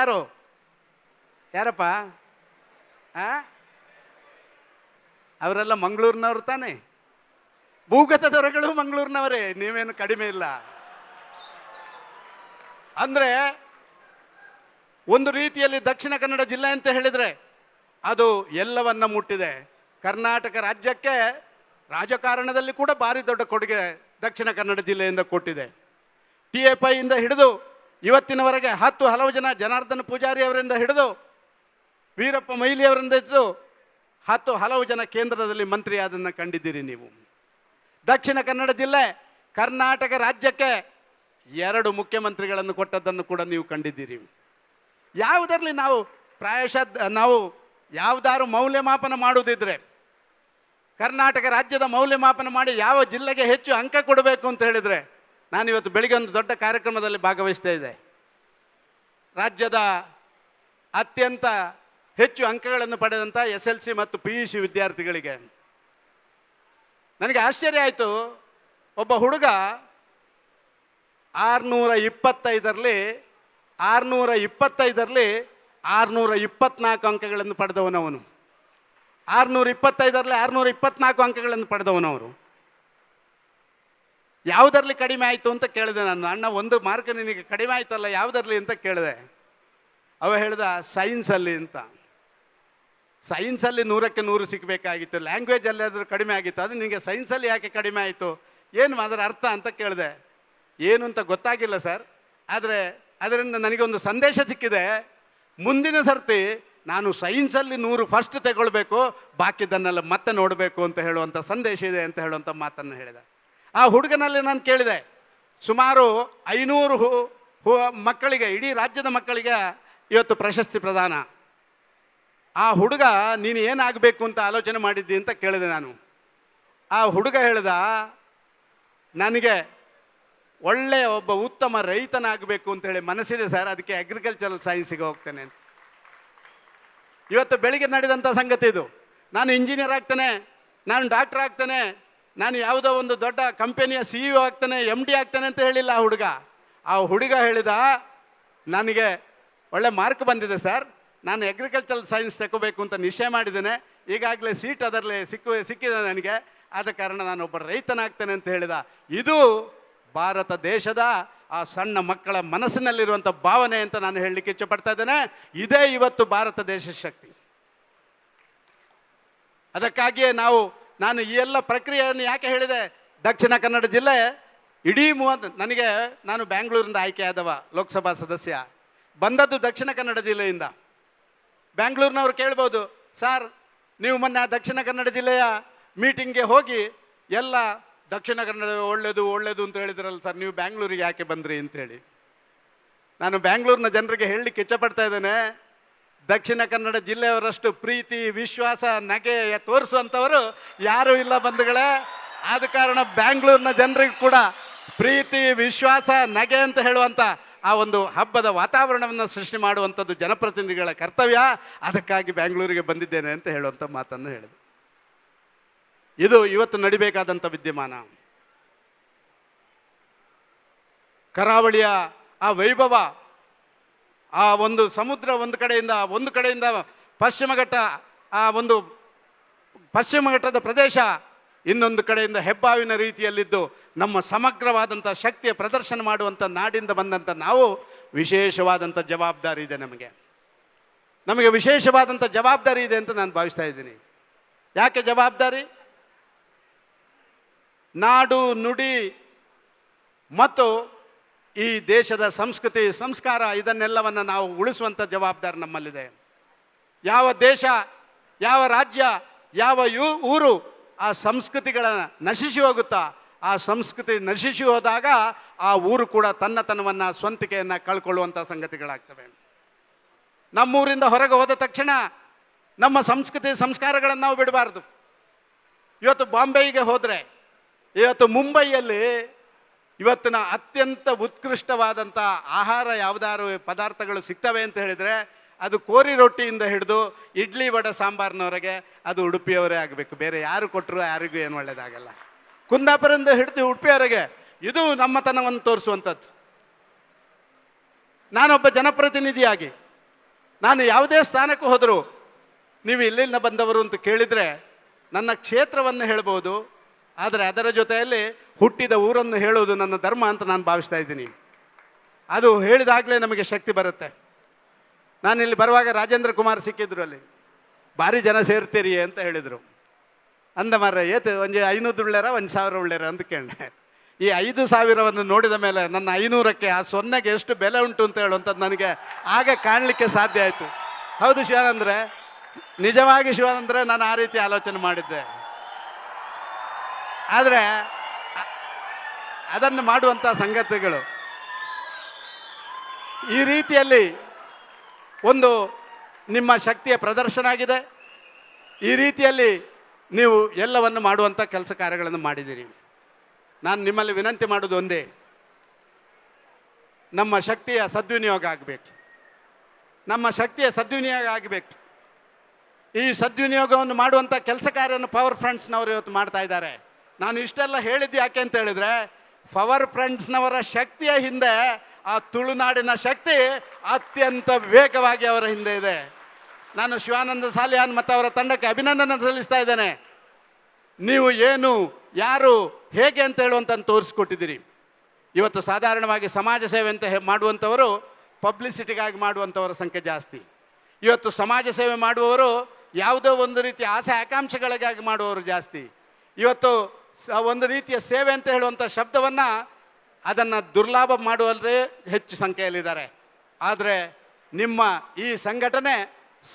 S4: ಯಾರಪ್ಪ? ಅವರೆಲ್ಲ ಮಂಗಳೂರಿನವರು ತಾನೆ. ಭೂಗತದವರುಗಳು ಮಂಗಳೂರಿನವರೇ, ನೀವೇನು ಕಡಿಮೆ ಇಲ್ಲ. ಅಂದರೆ ಒಂದು ರೀತಿಯಲ್ಲಿ ದಕ್ಷಿಣ ಕನ್ನಡ ಜಿಲ್ಲೆ ಅಂತ ಹೇಳಿದರೆ ಅದು ಎಲ್ಲವನ್ನ ಮುಟ್ಟಿದೆ. ಕರ್ನಾಟಕ ರಾಜ್ಯಕ್ಕೆ ರಾಜಕಾರಣದಲ್ಲಿ ಕೂಡ ಭಾರಿ ದೊಡ್ಡ ಕೊಡುಗೆ ದಕ್ಷಿಣ ಕನ್ನಡ ಜಿಲ್ಲೆಯಿಂದ ಕೊಟ್ಟಿದೆ. TFI ಇಂದ ಹಿಡಿದು ಇವತ್ತಿನವರೆಗೆ ಹಲವು ಜನ, ಜನಾರ್ದನ ಪೂಜಾರಿ ಅವರಿಂದ ಹಿಡಿದು ವೀರಪ್ಪ ಮೊಯ್ಲಿ ಅವರಿಂದ ಹಿಡಿದು ಹಲವು ಜನ ಕೇಂದ್ರದಲ್ಲಿ ಮಂತ್ರಿ ಅದನ್ನು ಕಂಡಿದ್ದೀರಿ ನೀವು. ದಕ್ಷಿಣ ಕನ್ನಡ ಜಿಲ್ಲೆ ಕರ್ನಾಟಕ ರಾಜ್ಯಕ್ಕೆ 2 ಮುಖ್ಯಮಂತ್ರಿಗಳನ್ನು ಕೊಟ್ಟದ್ದನ್ನು ಕೂಡ ನೀವು ಕಂಡಿದ್ದೀರಿ. ಯಾವುದರಲ್ಲಿ ನಾವು ಪ್ರಾಯಶಃ ನಾವು ಯಾವುದಾದ್ರು ಮೌಲ್ಯಮಾಪನ ಮಾಡುವುದಿದ್ರೆ ಕರ್ನಾಟಕ ರಾಜ್ಯದ ಮೌಲ್ಯಮಾಪನ ಮಾಡಿ ಯಾವ ಜಿಲ್ಲೆಗೆ ಹೆಚ್ಚು ಅಂಕ ಕೊಡಬೇಕು ಅಂತ ಹೇಳಿದರೆ, ನಾನಿವತ್ತು ಬೆಳಿಗ್ಗೆ ಒಂದು ದೊಡ್ಡ ಕಾರ್ಯಕ್ರಮದಲ್ಲಿ ಭಾಗವಹಿಸ್ತಾ ಇದ್ದೆ. ರಾಜ್ಯದ ಅತ್ಯಂತ ಹೆಚ್ಚು ಅಂಕಗಳನ್ನು ಪಡೆದಂಥ SLC ಮತ್ತು PUC ವಿದ್ಯಾರ್ಥಿಗಳಿಗೆ ನನಗೆ ಆಶ್ಚರ್ಯ ಆಯಿತು. ಒಬ್ಬ ಹುಡುಗ 625ರಲ್ಲಿ 624 ಅಂಕಗಳನ್ನು ಪಡೆದವನವನು. 625ರಲ್ಲಿ 624 ಅಂಕಗಳನ್ನು ಪಡೆದವನವರು. ಯಾವುದರಲ್ಲಿ ಕಡಿಮೆ ಆಯಿತು ಅಂತ ಕೇಳಿದೆ ನಾನು. ಅಣ್ಣ, 1 ಮಾರ್ಕ್ ನಿನಗೆ ಕಡಿಮೆ ಆಯ್ತಲ್ಲ, ಯಾವುದರಲ್ಲಿ ಅಂತ ಕೇಳಿದೆ. ಅವ ಹೇಳ್ದ ಸೈನ್ಸಲ್ಲಿ ಅಂತ. ಸೈನ್ಸಲ್ಲಿ 100ಕ್ಕೆ 100 ಸಿಗಬೇಕಾಗಿತ್ತು, ಲ್ಯಾಂಗ್ವೇಜಲ್ಲಿ ಅದ್ರ ಕಡಿಮೆ ಆಗಿತ್ತು, ಅದು ನಿನಗೆ ಸೈನ್ಸಲ್ಲಿ ಯಾಕೆ ಕಡಿಮೆ ಆಯಿತು, ಏನು ಅದರ ಅರ್ಥ ಅಂತ ಕೇಳಿದೆ. ಏನು ಅಂತ ಗೊತ್ತಾಗಿಲ್ಲ ಸರ್, ಆದರೆ ಅದರಿಂದ ನನಗೊಂದು ಸಂದೇಶ ಸಿಕ್ಕಿದೆ. ಮುಂದಿನ ಸರ್ತಿ ನಾನು ಸೈನ್ಸಲ್ಲಿ 100 ಫಸ್ಟ್ ತಗೊಳ್ಬೇಕು, ಬಾಕಿದನ್ನೆಲ್ಲ ಮತ್ತೆ ನೋಡಬೇಕು ಅಂತ ಹೇಳುವಂಥ ಸಂದೇಶ ಇದೆ ಅಂತ ಹೇಳುವಂಥ ಮಾತನ್ನು ಹೇಳಿದೆ. ಆ ಹುಡುಗನಲ್ಲಿ ನಾನು ಕೇಳಿದೆ, ಸುಮಾರು 500 ಮಕ್ಕಳಿಗೆ, ಇಡೀ ರಾಜ್ಯದ ಮಕ್ಕಳಿಗೆ ಇವತ್ತು ಪ್ರಶಸ್ತಿ ಪ್ರದಾನ. ಆ ಹುಡುಗ ನೀನು ಏನಾಗಬೇಕು ಅಂತ ಆಲೋಚನೆ ಮಾಡಿದ್ದಿ ಅಂತ ಕೇಳಿದೆ ನಾನು. ಆ ಹುಡುಗ ಹೇಳ್ದ, ನನಗೆ ಒಳ್ಳೆಯ ಒಬ್ಬ ಉತ್ತಮ ರೈತನಾಗಬೇಕು ಅಂತೇಳಿ ಮನಸ್ಸಿದೆ ಸರ್, ಅದಕ್ಕೆ ಅಗ್ರಿಕಲ್ಚರಲ್ ಸೈನ್ಸಿಗೆ ಹೋಗ್ತೇನೆ ಅಂತ. ಇವತ್ತು ಬೆಳಿಗ್ಗೆ ನಡೆದಂಥ ಸಂಗತಿ ಇದು. ನಾನು ಇಂಜಿನಿಯರ್ ಆಗ್ತೇನೆ, ನಾನು ಡಾಕ್ಟರ್ ಆಗ್ತೇನೆ, ನಾನು ಯಾವುದೋ ಒಂದು ದೊಡ್ಡ ಕಂಪನಿಯ CEO ಆಗ್ತೇನೆ, MD ಆಗ್ತೇನೆ ಅಂತ ಹೇಳಿಲ್ಲ ಆ ಹುಡುಗ. ಆ ಹುಡುಗ ಹೇಳಿದ, ನನಗೆ ಒಳ್ಳೆ ಮಾರ್ಕ್ ಬಂದಿದೆ ಸರ್, ನಾನು ಅಗ್ರಿಕಲ್ಚರಲ್ ಸೈನ್ಸ್ ತಗೋಬೇಕು ಅಂತ ನಿಶ್ಚಯ ಮಾಡಿದ್ದೇನೆ, ಈಗಾಗಲೇ ಸೀಟ್ ಅದರಲ್ಲಿ ಸಿಕ್ಕಿದೆ ನನಗೆ, ಆದ ಕಾರಣ ನಾನೊಬ್ಬ ರೈತನಾಗ್ತೇನೆ ಅಂತ ಹೇಳಿದ. ಇದು ಭಾರತ ದೇಶದ ಆ ಸಣ್ಣ ಮಕ್ಕಳ ಮನಸ್ಸಿನಲ್ಲಿರುವಂಥ ಭಾವನೆ ಅಂತ ನಾನು ಹೇಳಲಿಕ್ಕೆ ಇಚ್ಛೆಪಡ್ತಾ ಇದ್ದೇನೆ. ಇದೇ ಇವತ್ತು ಭಾರತ ದೇಶದ ಶಕ್ತಿ. ಅದಕ್ಕಾಗಿಯೇ ನಾನು ಈ ಎಲ್ಲ ಪ್ರಕ್ರಿಯೆಯನ್ನು ಯಾಕೆ ಹೇಳಿದೆ, ದಕ್ಷಿಣ ಕನ್ನಡ ಜಿಲ್ಲೆ ಇಡೀ ನಾನು ಬ್ಯಾಂಗ್ಳೂರಿಂದ ಆಯ್ಕೆಯಾದವ ಲೋಕಸಭಾ ಸದಸ್ಯ, ಬಂದದ್ದು ದಕ್ಷಿಣ ಕನ್ನಡ ಜಿಲ್ಲೆಯಿಂದ. ಬ್ಯಾಂಗ್ಳೂರಿನವ್ರು ಕೇಳ್ಬೋದು, ಸರ್ ನೀವು ಮೊನ್ನೆ ದಕ್ಷಿಣ ಕನ್ನಡ ಜಿಲ್ಲೆಯ ಮೀಟಿಂಗ್ಗೆ ಹೋಗಿ ಎಲ್ಲ ದಕ್ಷಿಣ ಕನ್ನಡ ಒಳ್ಳೆಯದು ಅಂತ ಹೇಳಿದ್ರಲ್ಲ ಸರ್, ನೀವು ಬ್ಯಾಂಗ್ಳೂರಿಗೆ ಯಾಕೆ ಬಂದ್ರಿ ಅಂತೇಳಿ. ನಾನು ಬ್ಯಾಂಗ್ಳೂರಿನ ಜನರಿಗೆ ಹೇಳಲಿಕ್ಕೆ ಇಚ್ಛಪಡ್ತಾ ಇದ್ದೇನೆ, ದಕ್ಷಿಣ ಕನ್ನಡ ಜಿಲ್ಲೆಯವರಷ್ಟು ಪ್ರೀತಿ, ವಿಶ್ವಾಸ, ನಗೆ ತೋರಿಸುವಂಥವರು ಯಾರೂ ಇಲ್ಲ ಬಂಧುಗಳೇ. ಆದ ಕಾರಣ ಬ್ಯಾಂಗ್ಳೂರಿನ ಜನರಿಗೆ ಕೂಡ ಪ್ರೀತಿ, ವಿಶ್ವಾಸ, ನಗೆ ಅಂತ ಹೇಳುವಂಥ ಆ ಒಂದು ಹಬ್ಬದ ವಾತಾವರಣವನ್ನು ಸೃಷ್ಟಿ ಮಾಡುವಂಥದ್ದು ಜನಪ್ರತಿನಿಧಿಗಳ ಕರ್ತವ್ಯ. ಅದಕ್ಕಾಗಿ ಬ್ಯಾಂಗ್ಳೂರಿಗೆ ಬಂದಿದ್ದೇನೆ ಅಂತ ಹೇಳುವಂಥ ಮಾತನ್ನು ಹೇಳಿದೆ. ಇದು ಇವತ್ತು ನಡಿಬೇಕಾದಂಥ ವಿದ್ಯಮಾನ. ಕರಾವಳಿಯ ಆ ವೈಭವ, ಆ ಒಂದು ಸಮುದ್ರ ಒಂದು ಕಡೆಯಿಂದ ಪಶ್ಚಿಮ ಘಟ್ಟ, ಆ ಒಂದು ಪಶ್ಚಿಮ ಘಟ್ಟದ ಪ್ರದೇಶ ಇನ್ನೊಂದು ಕಡೆಯಿಂದ ಹೆಬ್ಬಾವಿನ ರೀತಿಯಲ್ಲಿದ್ದು ನಮ್ಮ ಸಮಗ್ರವಾದಂಥ ಶಕ್ತಿಯ ಪ್ರದರ್ಶನ ಮಾಡುವಂಥ ನಾಡಿಂದ ಬಂದಂಥ ನಾವು ವಿಶೇಷವಾದಂಥ ಜವಾಬ್ದಾರಿ ಇದೆ. ನಮಗೆ ವಿಶೇಷವಾದಂಥ ಜವಾಬ್ದಾರಿ ಇದೆ ಅಂತ ನಾನು ಭಾವಿಸ್ತಾ ಇದ್ದೀನಿ. ಯಾಕೆ ಜವಾಬ್ದಾರಿ? ನಾಡು ನುಡಿ ಮತ್ತು ಈ ದೇಶದ ಸಂಸ್ಕೃತಿ ಸಂಸ್ಕಾರ ಇದನ್ನೆಲ್ಲವನ್ನು ನಾವು ಉಳಿಸುವಂಥ ಜವಾಬ್ದಾರಿ ನಮ್ಮಲ್ಲಿದೆ. ಯಾವ ದೇಶ, ಯಾವ ರಾಜ್ಯ, ಯಾವ ಊರು ಆ ಸಂಸ್ಕೃತಿಗಳನ್ನು ನಶಿಸಿ ಹೋಗುತ್ತಾ, ಆ ಸಂಸ್ಕೃತಿ ನಶಿಸಿ ಹೋದಾಗ ಆ ಊರು ಕೂಡ ತನ್ನತನವನ್ನು ಸ್ವಂತಿಕೆಯನ್ನು ಕಳ್ಕೊಳ್ಳುವಂಥ ಸಂಗತಿಗಳಾಗ್ತವೆ. ನಮ್ಮೂರಿಂದ ಹೊರಗೆ ಹೋದ ತಕ್ಷಣ ನಮ್ಮ ಸಂಸ್ಕೃತಿ ಸಂಸ್ಕಾರಗಳನ್ನು ನಾವು ಬಿಡಬಾರ್ದು. ಇವತ್ತು ಬಾಂಬೆಗೆ ಹೋದರೆ, ಇವತ್ತು ಮುಂಬೈಯಲ್ಲಿ ಇವತ್ತಿನ ಅತ್ಯಂತ ಉತ್ಕೃಷ್ಟವಾದಂಥ ಆಹಾರ ಯಾವುದಾದ್ರು ಪದಾರ್ಥಗಳು ಸಿಗ್ತವೆ ಅಂತ ಹೇಳಿದರೆ ಅದು ಕೋರಿ ರೊಟ್ಟಿಯಿಂದ ಹಿಡಿದು ಇಡ್ಲಿ ವಡೆ ಸಾಂಬಾರಿನವರೆಗೆ ಅದು ಉಡುಪಿಯವರೇ ಆಗಬೇಕು. ಬೇರೆ ಯಾರು ಕೊಟ್ಟರು ಯಾರಿಗೂ ಏನು ಒಳ್ಳೆಯದಾಗಲ್ಲ. ಕುಂದಾಪುರದಿಂದ ಹಿಡಿದು ಉಡುಪಿಯವರೆಗೆ ಇದು ನಮ್ಮತನವನ್ನು ತೋರಿಸುವಂಥದ್ದು. ನಾನೊಬ್ಬ ಜನಪ್ರತಿನಿಧಿಯಾಗಿ ನಾನು ಯಾವುದೇ ಸ್ಥಾನಕ್ಕೆ ಹೋದರೂ ನೀವು ಇಲ್ಲಿಂದ ಬಂದವರು ಅಂತ ಕೇಳಿದರೆ ನನ್ನ ಕ್ಷೇತ್ರವನ್ನು ಹೇಳ್ಬೋದು, ಆದರೆ ಅದರ ಜೊತೆಯಲ್ಲಿ ಹುಟ್ಟಿದ ಊರನ್ನು ಹೇಳೋದು ನನ್ನ ಧರ್ಮ ಅಂತ ನಾನು ಭಾವಿಸ್ತಾ ಇದ್ದೀನಿ. ಅದು ಹೇಳಿದಾಗಲೇ ನಮಗೆ ಶಕ್ತಿ ಬರುತ್ತೆ. ನಾನು ಇಲ್ಲಿ ಬರುವಾಗ ರಾಜೇಂದ್ರ ಕುಮಾರ್ ಸಿಕ್ಕಿದ್ರು, ಅಲ್ಲಿ ಭಾರಿ ಜನ ಸೇರ್ತೀರಿ ಅಂತ ಹೇಳಿದರು. ಅಂದ ಮಾರ್ರೆ ಏತು ಒಂದು 500 ಉಳ್ಳೇರ 1000 ಉಳ್ಳೇರ ಅಂತ ಕೇಳಿದೆ. ಈ 5,000ವನ್ನು ನೋಡಿದ ಮೇಲೆ ನನ್ನ 500ಕ್ಕೆ ಆ ಸೊನ್ನೆಗೆ ಎಷ್ಟು ಬೆಲೆ ಉಂಟು ಅಂತ ಹೇಳುವಂಥದ್ದು ನನಗೆ ಆಗ ಕಾಣಲಿಕ್ಕೆ ಸಾಧ್ಯ ಆಯಿತು. ಹೌದು ಶಿವಾನಂದ್ರೆ, ನಿಜವಾಗಿ ಶಿವಾನಂದ್ರೆ ನಾನು ಆ ರೀತಿ ಆಲೋಚನೆ ಮಾಡಿದ್ದೆ. ಆದರೆ ಅದನ್ನು ಮಾಡುವಂಥ ಸಂಗತಿಗಳು ಈ ರೀತಿಯಲ್ಲಿ ಒಂದು ನಿಮ್ಮ ಶಕ್ತಿಯ ಪ್ರದರ್ಶನ ಆಗಿದೆ. ಈ ರೀತಿಯಲ್ಲಿ ನೀವು ಎಲ್ಲವನ್ನು ಮಾಡುವಂಥ ಕೆಲಸ ಕಾರ್ಯಗಳನ್ನು ಮಾಡಿದ್ದೀರಿ. ನಾನು ನಿಮ್ಮಲ್ಲಿ ವಿನಂತಿ ಮಾಡೋದು ಒಂದೇ, ನಮ್ಮ ಶಕ್ತಿಯ ಸದ್ವಿನಿಯೋಗ ಆಗಬೇಕು. ನಮ್ಮ ಶಕ್ತಿಯ ಸದ್ವಿನಿಯೋಗ ಆಗಬೇಕು. ಈ ಸದ್ವಿನಿಯೋಗವನ್ನು ಮಾಡುವಂಥ ಕೆಲಸ ಕಾರ್ಯವನ್ನು ಪವರ್ ಫ್ರಂಟ್ಸ್ನವರು ಇವತ್ತು ಮಾಡ್ತಾ ಇದ್ದಾರೆ. ನಾನು ಇಷ್ಟೆಲ್ಲ ಹೇಳಿದ್ದು ಯಾಕೆ ಅಂತ ಹೇಳಿದರೆ, ಪವರ್ ಫ್ರಂಟ್ಸ್ನವರ ಶಕ್ತಿಯ ಹಿಂದೆ ಆ ತುಳುನಾಡಿನ ಶಕ್ತಿ ಅತ್ಯಂತ ವೇಗವಾಗಿ ಅವರ ಹಿಂದೆ ಇದೆ. ನಾನು ಶಿವಾನಂದ ಸಾಲಿಯಾನ್ ಮತ್ತು ಅವರ ತಂಡಕ್ಕೆ ಅಭಿನಂದನೆ ಸಲ್ಲಿಸ್ತಾ ಇದ್ದೇನೆ. ನೀವು ಏನು, ಯಾರು, ಹೇಗೆ ಅಂತ ಹೇಳುವಂಥದ್ದು ತೋರಿಸ್ಕೊಟ್ಟಿದ್ದೀರಿ. ಇವತ್ತು ಸಾಧಾರಣವಾಗಿ ಸಮಾಜ ಸೇವೆ ಅಂತ ಮಾಡುವಂಥವರು ಪಬ್ಲಿಸಿಟಿಗಾಗಿ ಮಾಡುವಂಥವರ ಸಂಖ್ಯೆ ಜಾಸ್ತಿ. ಇವತ್ತು ಸಮಾಜ ಸೇವೆ ಮಾಡುವವರು ಯಾವುದೋ ಒಂದು ರೀತಿಯ ಆಸೆ ಆಕಾಂಕ್ಷೆಗಳಿಗಾಗಿ ಮಾಡುವವರು ಜಾಸ್ತಿ. ಇವತ್ತು ಒಂದು ರೀತಿಯ ಸೇವೆ ಅಂತ ಹೇಳುವಂಥ ಶಬ್ದವನ್ನು ಅದನ್ನು ದುರ್ಲಾಭ ಮಾಡುವಲ್ಲೇ ಹೆಚ್ಚು ಸಂಖ್ಯೆಯಲ್ಲಿದ್ದಾರೆ. ಆದರೆ ನಿಮ್ಮ ಈ ಸಂಘಟನೆ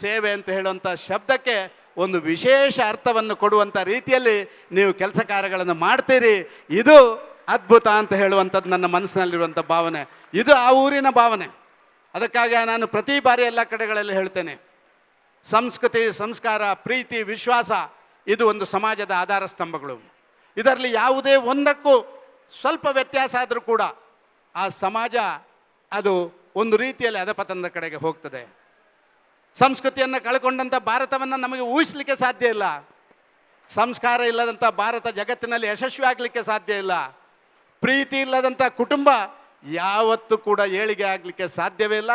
S4: ಸೇವೆ ಅಂತ ಹೇಳುವಂಥ ಶಬ್ದಕ್ಕೆ ಒಂದು ವಿಶೇಷ ಅರ್ಥವನ್ನು ಕೊಡುವಂಥ ರೀತಿಯಲ್ಲಿ ನೀವು ಕೆಲಸ ಕಾರ್ಯಗಳನ್ನು ಮಾಡ್ತೀರಿ. ಇದು ಅದ್ಭುತ ಅಂತ ಹೇಳುವಂಥದ್ದು ನನ್ನ ಮನಸ್ಸಿನಲ್ಲಿರುವಂಥ ಭಾವನೆ. ಇದು ಆ ಊರಿನ ಭಾವನೆ. ಅದಕ್ಕಾಗಿ ನಾನು ಪ್ರತಿ ಬಾರಿ ಎಲ್ಲ ಕಡೆಗಳಲ್ಲಿ ಹೇಳ್ತೇನೆ, ಸಂಸ್ಕೃತಿ, ಸಂಸ್ಕಾರ, ಪ್ರೀತಿ, ವಿಶ್ವಾಸ ಇದು ಒಂದು ಸಮಾಜದ ಆಧಾರ ಸ್ತಂಭಗಳು. ಇದರಲ್ಲಿ ಯಾವುದೇ ಒಂದಕ್ಕೂ ಸ್ವಲ್ಪ ವ್ಯತ್ಯಾಸ ಆದರೂ ಕೂಡ ಆ ಸಮಾಜ ಅದು ಒಂದು ರೀತಿಯಲ್ಲಿ ಅಧಪತನದ ಕಡೆಗೆ ಹೋಗ್ತದೆ. ಸಂಸ್ಕೃತಿಯನ್ನು ಕಳ್ಕೊಂಡಂಥ ಭಾರತವನ್ನು ನಮಗೆ ಊಹಿಸಲಿಕ್ಕೆ ಸಾಧ್ಯ ಇಲ್ಲ. ಸಂಸ್ಕಾರ ಇಲ್ಲದಂಥ ಭಾರತ ಜಗತ್ತಿನಲ್ಲಿ ಯಶಸ್ವಿ ಆಗಲಿಕ್ಕೆ ಸಾಧ್ಯ ಇಲ್ಲ. ಪ್ರೀತಿ ಇಲ್ಲದಂಥ ಕುಟುಂಬ ಯಾವತ್ತೂ ಕೂಡ ಏಳಿಗೆ ಆಗಲಿಕ್ಕೆ ಸಾಧ್ಯವೇ ಇಲ್ಲ.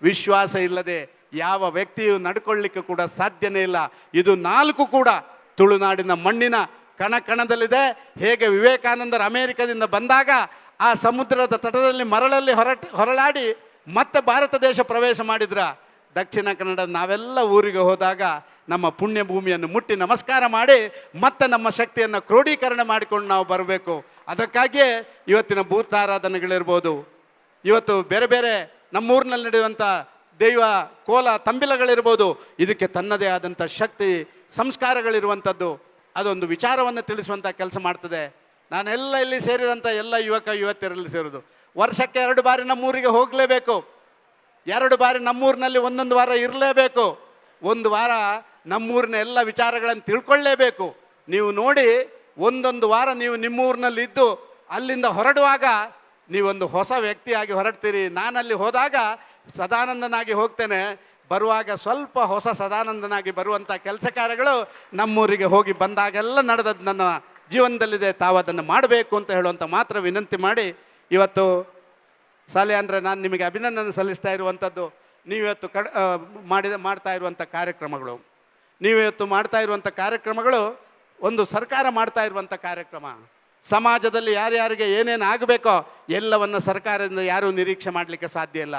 S4: ವಿಶ್ವಾಸ ಇಲ್ಲದೆ ಯಾವ ವ್ಯಕ್ತಿಯು ನಡ್ಕೊಳ್ಳಿಕ್ಕೆ ಕೂಡ ಸಾಧ್ಯನೇ ಇಲ್ಲ. ಇದು 4 ಕೂಡ ತುಳುನಾಡಿನ ಮಣ್ಣಿನ ಕಣ ಕಣದಲ್ಲಿದೆ. ಹೇಗೆ ವಿವೇಕಾನಂದರು ಅಮೇರಿಕದಿಂದ ಬಂದಾಗ ಆ ಸಮುದ್ರದ ತಟದಲ್ಲಿ ಮರಳಲ್ಲಿ ಹೊರಳಾಡಿ ಮತ್ತೆ ಭಾರತ ದೇಶ ಪ್ರವೇಶ ಮಾಡಿದ್ರ, ದಕ್ಷಿಣ ಕನ್ನಡ ನಾವೆಲ್ಲ ಊರಿಗೆ ಹೋದಾಗ ನಮ್ಮ ಪುಣ್ಯ ಭೂಮಿಯನ್ನು ಮುಟ್ಟಿ ನಮಸ್ಕಾರ ಮಾಡಿ ಮತ್ತೆ ನಮ್ಮ ಶಕ್ತಿಯನ್ನು ಕ್ರೋಢೀಕರಣ ಮಾಡಿಕೊಂಡು ನಾವು ಬರಬೇಕು. ಅದಕ್ಕಾಗಿಯೇ ಇವತ್ತಿನ ಭೂತಾರಾಧನೆಗಳಿರ್ಬೋದು, ಇವತ್ತು ಬೇರೆ ಬೇರೆ ನಮ್ಮೂರಿನಲ್ಲಿ ನಡೆಯುವಂಥ ದೈವ ಕೋಲ ತಂಬಿಲಗಳಿರ್ಬೋದು, ಇದಕ್ಕೆ ತನ್ನದೇ ಆದಂಥ ಶಕ್ತಿ ಸಂಸ್ಕಾರಗಳಿರುವಂಥದ್ದು. ಅದೊಂದು ವಿಚಾರವನ್ನು ತಿಳಿಸುವಂಥ ಕೆಲಸ ಮಾಡ್ತದೆ. ನಾನೆಲ್ಲ ಇಲ್ಲಿ ಸೇರಿದಂಥ ಎಲ್ಲ ಯುವಕ ಯುವತಿಯರಲ್ಲಿ ಸೇರೋದು. ವರ್ಷಕ್ಕೆ 2 ಬಾರಿ ನಮ್ಮೂರಿಗೆ ಹೋಗಲೇಬೇಕು. 2 ಬಾರಿ ನಮ್ಮೂರಿನಲ್ಲಿ 1 ವಾರ ಇರಲೇಬೇಕು. 1 ವಾರ ನಮ್ಮೂರಿನ ಎಲ್ಲ ವಿಚಾರಗಳನ್ನು ತಿಳ್ಕೊಳ್ಳೇಬೇಕು. ನೀವು ನೋಡಿ, 1 ವಾರ ನೀವು ನಿಮ್ಮೂರಿನಲ್ಲಿ ಇದ್ದು ಅಲ್ಲಿಂದ ಹೊರಡುವಾಗ ನೀವೊಂದು ಹೊಸ ವ್ಯಕ್ತಿಯಾಗಿ ಹೊರಡ್ತೀರಿ. ನಾನಲ್ಲಿ ಹೋದಾಗ ಸದಾನಂದನಾಗಿ ಹೋಗ್ತೇನೆ, ಬರುವಾಗ ಸ್ವಲ್ಪ ಹೊಸ ಸದಾನಂದನಾಗಿ ಬರುವಂಥ ಕೆಲಸ ಕಾರ್ಯಗಳು ನಮ್ಮೂರಿಗೆ ಹೋಗಿ ಬಂದಾಗೆಲ್ಲ ನಡೆದದ್ದು ನನ್ನ ಜೀವನದಲ್ಲಿದೆ. ತಾವು ಅದನ್ನು ಮಾಡಬೇಕು ಅಂತ ಹೇಳುವಂಥ ಮಾತ್ರ ವಿನಂತಿ ಮಾಡಿ, ಇವತ್ತು ಸಾಲೆ ಅಂದರೆ ನಾನು ನಿಮಗೆ ಅಭಿನಂದನೆ ಸಲ್ಲಿಸ್ತಾ ಇರುವಂಥದ್ದು ನೀವಿವತ್ತು ಮಾಡ್ತಾ ಇರುವಂಥ ಕಾರ್ಯಕ್ರಮಗಳು. ನೀವಿವತ್ತು ಮಾಡ್ತಾ ಇರುವಂಥ ಕಾರ್ಯಕ್ರಮಗಳು ಒಂದು ಸರ್ಕಾರ ಮಾಡ್ತಾ ಇರುವಂಥ ಕಾರ್ಯಕ್ರಮ. ಸಮಾಜದಲ್ಲಿ ಯಾರ್ಯಾರಿಗೆ ಏನೇನು ಆಗಬೇಕೋ ಎಲ್ಲವನ್ನು ಸರ್ಕಾರದಿಂದ ಯಾರೂ ನಿರೀಕ್ಷೆ ಮಾಡಲಿಕ್ಕೆ ಸಾಧ್ಯ ಇಲ್ಲ.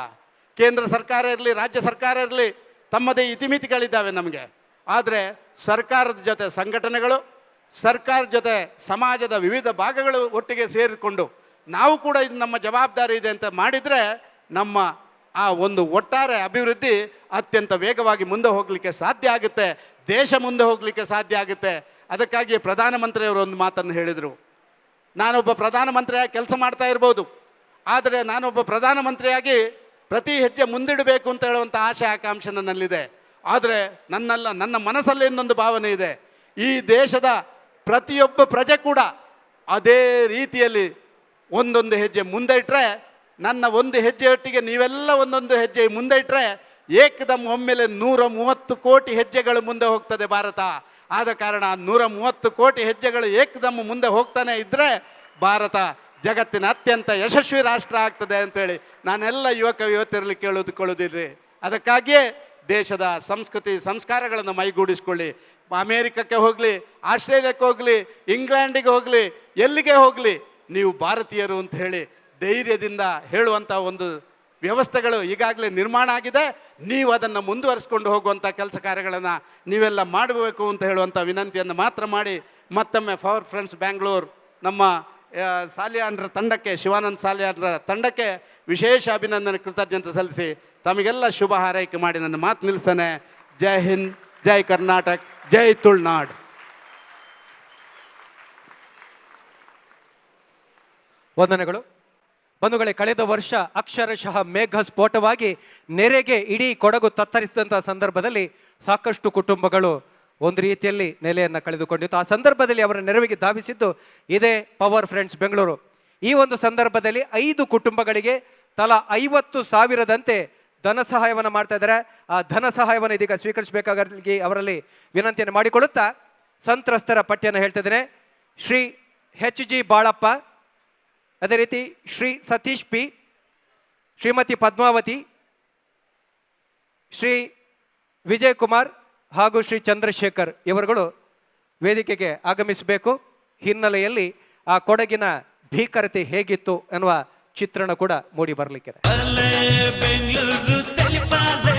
S4: ಕೇಂದ್ರ ಸರ್ಕಾರ ಇರಲಿ, ರಾಜ್ಯ ಸರ್ಕಾರ ಇರಲಿ, ತಮ್ಮದೇ ಇತಿಮಿತಿಗಳಿದ್ದಾವೆ ನಮಗೆ. ಆದರೆ ಸರ್ಕಾರದ ಜೊತೆ ಸಂಘಟನೆಗಳು, ಸರ್ಕಾರದ ಜೊತೆ ಸಮಾಜದ ವಿವಿಧ ಭಾಗಗಳು ಒಟ್ಟಿಗೆ ಸೇರಿಕೊಂಡು ನಾವು ಕೂಡ ಇದು ನಮ್ಮ ಜವಾಬ್ದಾರಿ ಇದೆ ಅಂತ ಮಾಡಿದರೆ ನಮ್ಮ ಆ ಒಂದು ಒಟ್ಟಾರೆ ಅಭಿವೃದ್ಧಿ ಅತ್ಯಂತ ವೇಗವಾಗಿ ಮುಂದೆ ಹೋಗಲಿಕ್ಕೆ ಸಾಧ್ಯ ಆಗುತ್ತೆ, ದೇಶ ಮುಂದೆ ಹೋಗಲಿಕ್ಕೆ ಸಾಧ್ಯ ಆಗುತ್ತೆ. ಅದಕ್ಕಾಗಿ ಪ್ರಧಾನಮಂತ್ರಿಯವರು ಒಂದು ಮಾತನ್ನು ಹೇಳಿದರು. ನಾನೊಬ್ಬ ಪ್ರಧಾನಮಂತ್ರಿಯಾಗಿ ಕೆಲಸ ಮಾಡ್ತಾ ಇರ್ಬೋದು, ಆದರೆ ನಾನೊಬ್ಬ ಪ್ರಧಾನಮಂತ್ರಿಯಾಗಿ ಪ್ರತಿ ಹೆಜ್ಜೆ ಮುಂದಿಡಬೇಕು ಅಂತ ಹೇಳುವಂಥ ಆಶೆ ಆಕಾಂಕ್ಷೆ ನನ್ನಲ್ಲಿದೆ. ಆದರೆ ನನ್ನ ಮನಸ್ಸಲ್ಲಿ ಇನ್ನೊಂದು ಭಾವನೆ ಇದೆ. ಈ ದೇಶದ ಪ್ರತಿಯೊಬ್ಬ ಪ್ರಜೆ ಕೂಡ ಅದೇ ರೀತಿಯಲ್ಲಿ ಒಂದೊಂದು ಹೆಜ್ಜೆ ಮುಂದೆ ಇಟ್ಟರೆ, ನನ್ನ ಒಂದು ಹೆಜ್ಜೆಯೊಟ್ಟಿಗೆ ನೀವೆಲ್ಲ ಒಂದೊಂದು ಹೆಜ್ಜೆ ಮುಂದೆ ಇಟ್ಟರೆ ಏಕದಮ್ ಒಮ್ಮೆಲೆ 130 ಕೋಟಿ ಹೆಜ್ಜೆಗಳು ಮುಂದೆ ಹೋಗ್ತದೆ ಭಾರತ. ಆದ ಕಾರಣ 130 ಕೋಟಿ ಹೆಜ್ಜೆಗಳು ಏಕದಮ್ ಮುಂದೆ ಹೋಗ್ತಾನೆ ಇದ್ದರೆ ಭಾರತ ಜಗತ್ತಿನ ಅತ್ಯಂತ ಯಶಸ್ವಿ ರಾಷ್ಟ್ರ ಆಗ್ತದೆ ಅಂತೇಳಿ ನಾನೆಲ್ಲ ಯುವತಿಯರಲ್ಲಿ ಕೇಳಿಕೊಳ್ಳುವುದಿದೆ. ಅದಕ್ಕಾಗಿಯೇ ದೇಶದ ಸಂಸ್ಕೃತಿ ಸಂಸ್ಕಾರಗಳನ್ನು ಮೈಗೂಡಿಸ್ಕೊಳ್ಳಿ. ಅಮೇರಿಕಕ್ಕೆ ಹೋಗಲಿ, ಆಸ್ಟ್ರೇಲಿಯಾಕ್ಕೆ ಹೋಗಲಿ, ಇಂಗ್ಲೆಂಡಿಗೆ ಹೋಗಲಿ, ಎಲ್ಲಿಗೆ ಹೋಗಲಿ, ನೀವು ಭಾರತೀಯರು ಅಂತ ಹೇಳಿ ಧೈರ್ಯದಿಂದ ಹೇಳುವಂಥ ಒಂದು ವ್ಯವಸ್ಥೆಗಳು ಈಗಾಗಲೇ ನಿರ್ಮಾಣ ಆಗಿದೆ. ನೀವು ಅದನ್ನು ಮುಂದುವರಿಸ್ಕೊಂಡು ಹೋಗುವಂಥ ಕೆಲಸ ಕಾರ್ಯಗಳನ್ನು ನೀವೆಲ್ಲ ಮಾಡಬೇಕು ಅಂತ ಹೇಳುವಂಥ ವಿನಂತಿಯನ್ನು ಮಾತ್ರ ಮಾಡಿ ಮತ್ತೊಮ್ಮೆ ಪವರ್ ಫ್ರೆಂಡ್ಸ್ ಬ್ಯಾಂಗ್ಳೂರ್ ನಮ್ಮ ಸಾಲಿಯಾನ್ರ ತಂಡಕ್ಕೆ, ಶಿವಾನಂದ್ ಸಾಲಿಯಾನ್ರ ತಂಡಕ್ಕೆ ವಿಶೇಷ ಅಭಿನಂದನೆ, ಕೃತಜ್ಞತೆ ಸಲ್ಲಿಸಿ ತಮಗೆಲ್ಲ ಶುಭ ಹಾರೈಕೆ ಮಾಡಿ ನನ್ನ ಮಾತು ನಿಲ್ಲಿಸ್ತಾನೆ. ಜೈ ಹಿಂದ್, ಜೈ ಕರ್ನಾಟಕ, ಜೈ ತುಳುನಾಡು.
S3: ವಂದನೆಗಳು. ಬಂಧುಗಳೇ, ಕಳೆದ ವರ್ಷ ಅಕ್ಷರಶಃ ಮೇಘ ಸ್ಫೋಟವಾಗಿ ನೆರೆಗೆ ಇಡೀ ಕೊಡಗು ತತ್ತರಿಸಿದಂಥ ಸಂದರ್ಭದಲ್ಲಿ ಸಾಕಷ್ಟು ಕುಟುಂಬಗಳು ಒಂದು ರೀತಿಯಲ್ಲಿ ನೆಲೆಯನ್ನು ಕಳೆದುಕೊಂಡಿತ್ತು. ಆ ಸಂದರ್ಭದಲ್ಲಿ ಅವರ ನೆರವಿಗೆ ಧಾವಿಸಿದ್ದು ಇದೇ ಪವರ್ ಫ್ರೆಂಡ್ಸ್ ಬೆಂಗಳೂರು. ಈ ಒಂದು ಸಂದರ್ಭದಲ್ಲಿ 5 ಕುಟುಂಬಗಳಿಗೆ ತಲಾ 50,000ದಂತೆ ಧನ ಸಹಾಯವನ್ನು ಮಾಡ್ತಾ ಇದ್ದಾರೆ. ಆ ಧನ ಸಹಾಯವನ್ನು ಇದೀಗ ಸ್ವೀಕರಿಸಬೇಕಾಗಿ ಅವರಲ್ಲಿ ವಿನಂತಿಯನ್ನು ಮಾಡಿಕೊಳ್ಳುತ್ತಾ ಸಂತ್ರಸ್ತರ ಪಟ್ಟಿಯನ್ನು ಹೇಳ್ತಾ ಇದ್ದೇನೆ. ಶ್ರೀ HG ಬಾಳಪ್ಪ, ಅದೇ ರೀತಿ ಶ್ರೀ ಸತೀಶ್ ಪಿ, ಶ್ರೀಮತಿ ಪದ್ಮಾವತಿ, ಶ್ರೀ ವಿಜಯ್ ಕುಮಾರ್ ಹಾಗೂ ಶ್ರೀ ಚಂದ್ರಶೇಖರ್ ಇವರುಗಳು ವೇದಿಕೆಗೆ ಆಗಮಿಸಬೇಕು. ಹಿನ್ನೆಲೆಯಲ್ಲಿ ಆ ಕೊಡಗಿನ ಭೀಕರತೆ ಹೇಗಿತ್ತು ಎನ್ನುವ ಚಿತ್ರಣ ಕೂಡ ಮೂಡಿ ಬರಲಿಕ್ಕಿದೆ.
S2: ಬೆಂಗಳೂರು ತಲುಪಾಲೆ